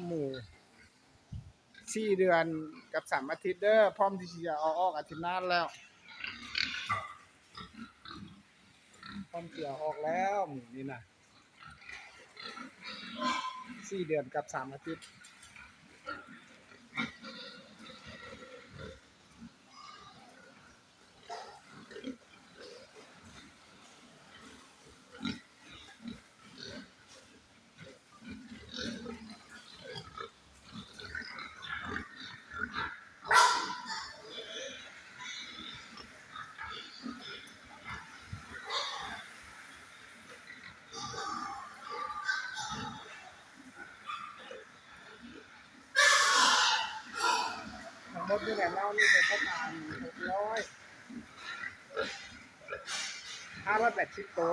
หมู4 เดือนกับ3 อาทิตย์เด้อพร้อมที่จะเอาออกอาทิตย์หน้าแล้วพร้อมเสียออกแล้วหมูนี่นะ4 เดือนกับ3 อาทิตย์ทั้งหมดนี่แหละเนาะนี่เป็นประมาณ580 ตัว